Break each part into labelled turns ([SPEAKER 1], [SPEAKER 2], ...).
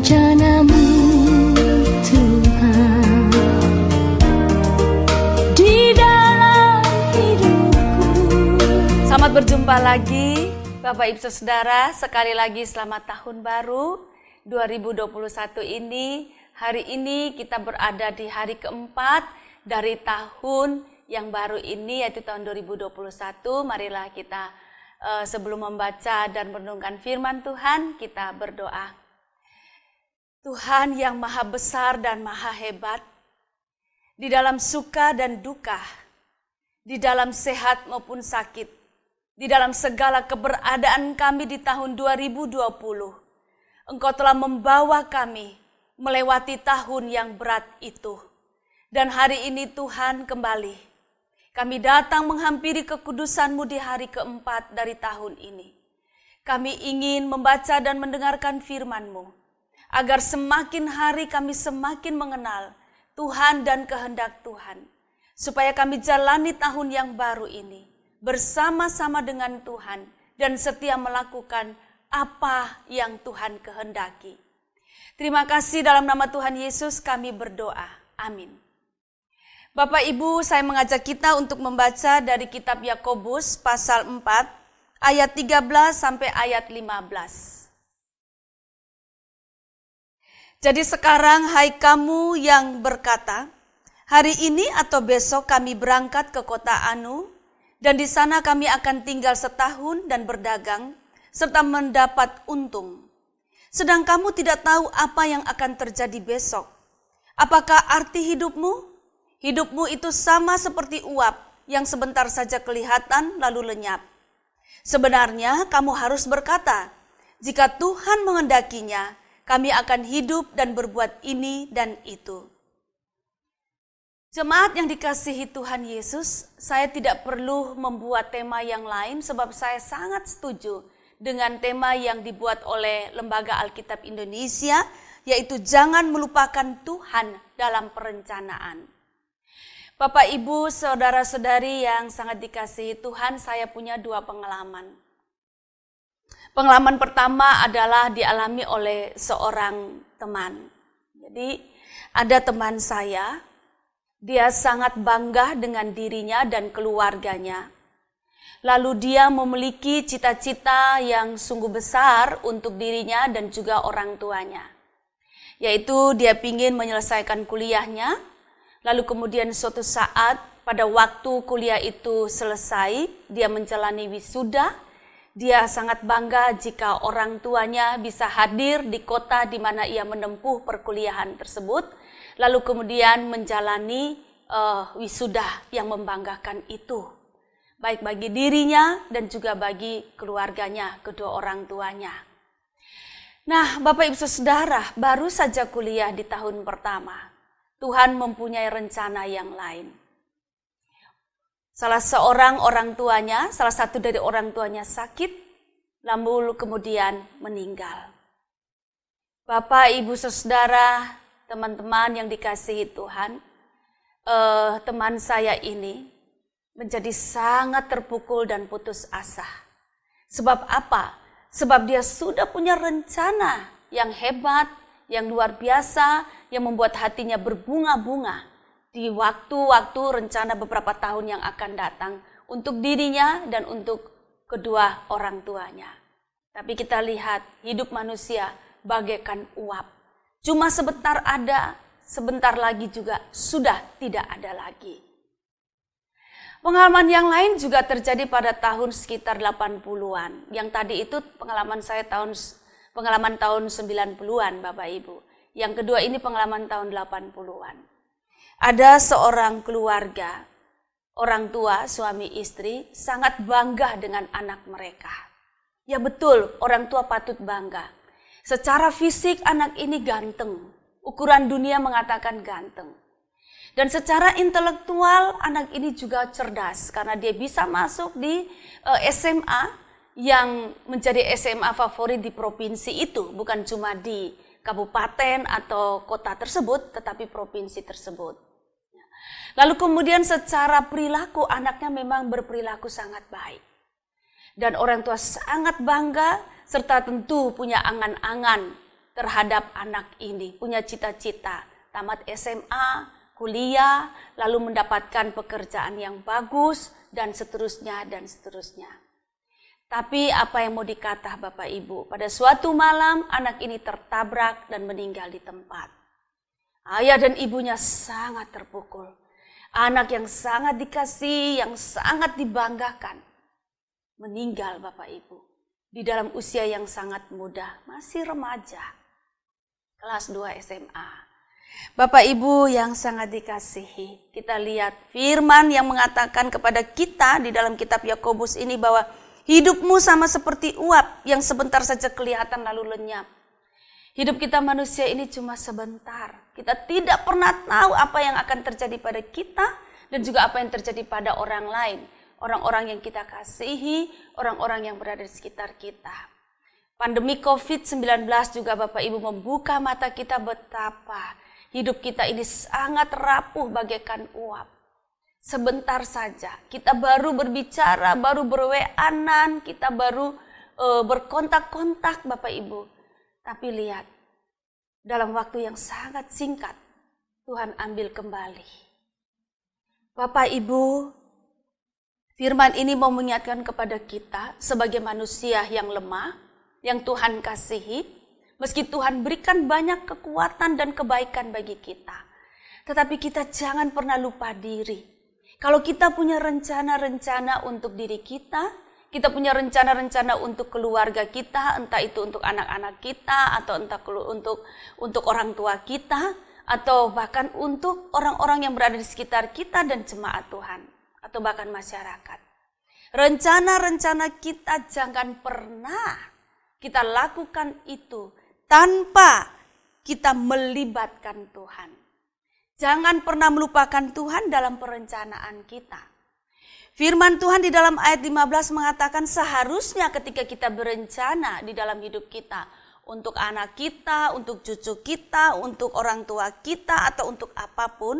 [SPEAKER 1] rencanamu Tuhan di dalam hidupku.
[SPEAKER 2] Selamat berjumpa lagi Bapak Ibu Saudara, sekali lagi selamat tahun baru 2021 ini. Hari ini kita berada di hari keempat dari tahun yang baru ini, yaitu tahun 2021. Marilah kita sebelum membaca dan merenungkan firman Tuhan, kita berdoa. Tuhan yang maha besar dan maha hebat, di dalam suka dan duka, di dalam sehat maupun sakit, di dalam segala keberadaan kami di tahun 2020, Engkau telah membawa kami melewati tahun yang berat itu. Dan hari ini Tuhan kembali kami datang menghampiri kekudusan-Mu di hari keempat dari tahun ini. Kami ingin membaca dan mendengarkan firman-Mu, agar semakin hari kami semakin mengenal Tuhan dan kehendak Tuhan. Supaya kami jalani tahun yang baru ini bersama-sama dengan Tuhan dan setia melakukan apa yang Tuhan kehendaki. Terima kasih, dalam nama Tuhan Yesus kami berdoa. Amin. Bapak Ibu, saya mengajak kita untuk membaca dari kitab Yakobus pasal 4 ayat 13 sampai ayat 15. Jadi sekarang hai kamu yang berkata, hari ini atau besok kami berangkat ke kota Anu, dan di sana kami akan tinggal setahun dan berdagang, serta mendapat untung. Sedang kamu tidak tahu apa yang akan terjadi besok. Apakah arti hidupmu? Hidupmu itu sama seperti uap yang sebentar saja kelihatan lalu lenyap. Sebenarnya kamu harus berkata, jika Tuhan menghendakinya, kami akan hidup dan berbuat ini dan itu. Jemaat yang dikasihi Tuhan Yesus, saya tidak perlu membuat tema yang lain sebab saya sangat setuju dengan tema yang dibuat oleh Lembaga Alkitab Indonesia, yaitu jangan melupakan Tuhan dalam perencanaan. Bapak, Ibu, saudara-saudari yang sangat dikasihi Tuhan, saya punya dua pengalaman. Pengalaman pertama adalah dialami oleh seorang teman. Jadi ada teman saya, dia sangat bangga dengan dirinya dan keluarganya. Lalu dia memiliki cita-cita yang sungguh besar untuk dirinya dan juga orang tuanya. Yaitu dia ingin menyelesaikan kuliahnya. Lalu kemudian suatu saat pada waktu kuliah itu selesai, dia menjalani wisuda. Dia sangat bangga jika orang tuanya bisa hadir di kota di mana ia menempuh perkuliahan tersebut. Lalu kemudian menjalani wisuda yang membanggakan itu. Baik bagi dirinya dan juga bagi keluarganya, kedua orang tuanya. Nah, Bapak Ibu Saudara, baru saja kuliah di tahun pertama. Tuhan mempunyai rencana yang lain. Salah satu dari orang tuanya sakit, lalu kemudian meninggal. Bapak, Ibu, Saudara, teman-teman yang dikasihi Tuhan, teman saya ini menjadi sangat terpukul dan putus asa. Sebab apa? Sebab dia sudah punya rencana yang hebat, yang luar biasa, yang membuat hatinya berbunga-bunga di waktu-waktu rencana beberapa tahun yang akan datang untuk dirinya dan untuk kedua orang tuanya. Tapi kita lihat hidup manusia bagaikan uap. Cuma sebentar ada, sebentar lagi juga sudah tidak ada lagi. Pengalaman yang lain juga terjadi pada tahun sekitar 80-an. Yang tadi itu pengalaman tahun 90-an Bapak Ibu. Yang kedua ini pengalaman tahun 80-an. Ada seorang keluarga, orang tua, suami istri, sangat bangga dengan anak mereka. Ya betul, orang tua patut bangga. Secara fisik anak ini ganteng. Ukuran dunia mengatakan ganteng. Dan secara intelektual anak ini juga cerdas. Karena dia bisa masuk di SMA yang menjadi SMA favorit di provinsi itu. Bukan cuma di kabupaten atau kota tersebut, tetapi provinsi tersebut. Lalu kemudian secara perilaku anaknya memang berperilaku sangat baik. Dan orang tua sangat bangga serta tentu punya angan-angan terhadap anak ini, punya cita-cita, tamat SMA, kuliah, lalu mendapatkan pekerjaan yang bagus, dan seterusnya, dan seterusnya. Tapi apa yang mau dikata Bapak Ibu, pada suatu malam anak ini tertabrak dan meninggal di tempat. Ayah dan ibunya sangat terpukul. Anak yang sangat dikasihi, yang sangat dibanggakan, meninggal Bapak Ibu. Di dalam usia yang sangat muda, masih remaja, kelas 2 SMA. Bapak Ibu yang sangat dikasihi, kita lihat firman yang mengatakan kepada kita di dalam kitab Yakobus ini bahwa hidupmu sama seperti uap yang sebentar saja kelihatan lalu lenyap. Hidup kita manusia ini cuma sebentar. Kita tidak pernah tahu apa yang akan terjadi pada kita dan juga apa yang terjadi pada orang lain. Orang-orang yang kita kasihi, orang-orang yang berada di sekitar kita. Pandemi COVID-19 juga Bapak Ibu membuka mata kita betapa hidup kita ini sangat rapuh bagaikan uap. Sebentar saja kita baru berbicara, baru berweanan, kita baru berkontak-kontak Bapak Ibu. Tapi lihat, dalam waktu yang sangat singkat Tuhan ambil kembali. Bapak Ibu, firman ini mau mengingatkan kepada kita sebagai manusia yang lemah, yang Tuhan kasihi, meski Tuhan berikan banyak kekuatan dan kebaikan bagi kita. Tetapi kita jangan pernah lupa diri. Kalau kita punya rencana-rencana untuk diri kita punya rencana-rencana untuk keluarga kita, entah itu untuk anak-anak kita, atau entah untuk orang tua kita, atau bahkan untuk orang-orang yang berada di sekitar kita dan jemaat Tuhan, atau bahkan masyarakat. Rencana-rencana kita jangan pernah kita lakukan itu tanpa kita melibatkan Tuhan. Jangan pernah melupakan Tuhan dalam perencanaan kita. Firman Tuhan di dalam ayat 15 mengatakan seharusnya ketika kita berencana di dalam hidup kita, untuk anak kita, untuk cucu kita, untuk orang tua kita, atau untuk apapun,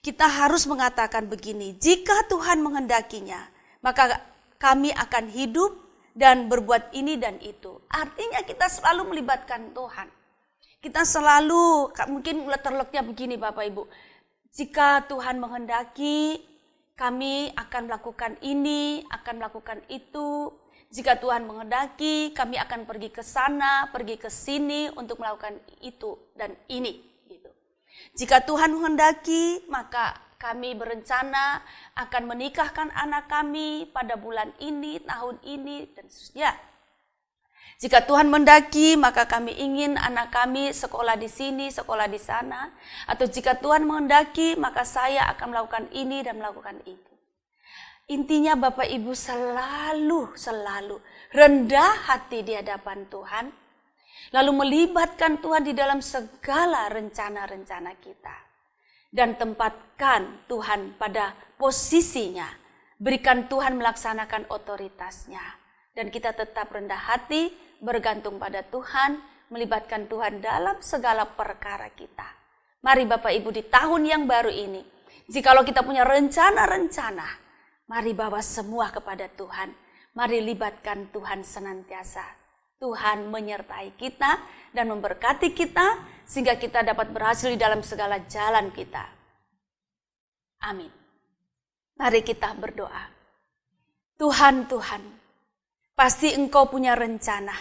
[SPEAKER 2] kita harus mengatakan begini, jika Tuhan menghendakinya, maka kami akan hidup dan berbuat ini dan itu. Artinya kita selalu melibatkan Tuhan. Kita selalu, mungkin letter-letternya begini Bapak Ibu, jika Tuhan menghendaki, kami akan melakukan ini, akan melakukan itu. Jika Tuhan menghendaki, kami akan pergi ke sana, pergi ke sini untuk melakukan itu dan ini. Gitu. Jika Tuhan menghendaki, maka kami berencana akan menikahkan anak kami pada bulan ini, tahun ini, dan seterusnya. Jika Tuhan menghendaki, maka kami ingin anak kami sekolah di sini, sekolah di sana. Atau jika Tuhan menghendaki, maka saya akan melakukan ini dan melakukan itu. Intinya Bapak Ibu selalu rendah hati di hadapan Tuhan. Lalu melibatkan Tuhan di dalam segala rencana-rencana kita. Dan tempatkan Tuhan pada posisinya. Berikan Tuhan melaksanakan otoritasnya. Dan kita tetap rendah hati, bergantung pada Tuhan, melibatkan Tuhan dalam segala perkara kita. Mari Bapak Ibu di tahun yang baru ini, jikalau kita punya rencana-rencana, mari bawa semua kepada Tuhan. Mari libatkan Tuhan senantiasa. Tuhan menyertai kita dan memberkati kita, sehingga kita dapat berhasil di dalam segala jalan kita. Amin. Mari kita berdoa. Tuhan, pasti Engkau punya rencana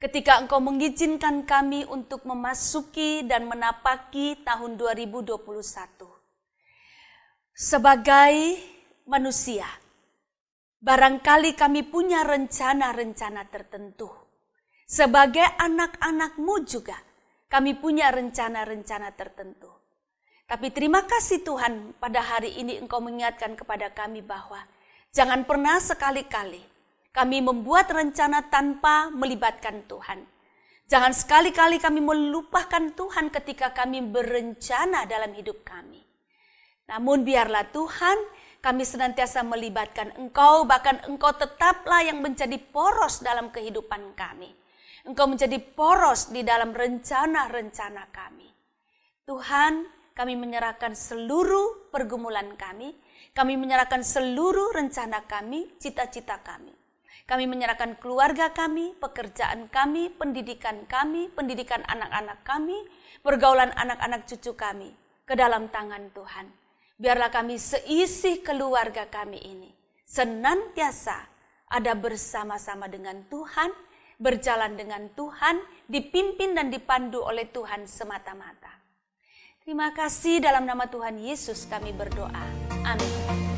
[SPEAKER 2] ketika Engkau mengizinkan kami untuk memasuki dan menapaki tahun 2021. Sebagai manusia, barangkali kami punya rencana-rencana tertentu. Sebagai anak-anak-Mu juga, kami punya rencana-rencana tertentu. Tapi terima kasih Tuhan, pada hari ini Engkau mengingatkan kepada kami bahwa jangan pernah sekali-kali kami membuat rencana tanpa melibatkan Tuhan. Jangan sekali-kali kami melupakan Tuhan ketika kami berencana dalam hidup kami. Namun biarlah Tuhan, kami senantiasa melibatkan Engkau, bahkan Engkau tetaplah yang menjadi poros dalam kehidupan kami. Engkau menjadi poros di dalam rencana-rencana kami. Tuhan, kami menyerahkan seluruh pergumulan kami menyerahkan seluruh rencana kami, cita-cita kami. Kami menyerahkan keluarga kami, pekerjaan kami, pendidikan anak-anak kami, pergaulan anak-anak cucu kami ke dalam tangan Tuhan. Biarlah kami seisi keluarga kami ini senantiasa ada bersama-sama dengan Tuhan, berjalan dengan Tuhan, dipimpin dan dipandu oleh Tuhan semata-mata. Terima kasih, dalam nama Tuhan Yesus kami berdoa. Amin.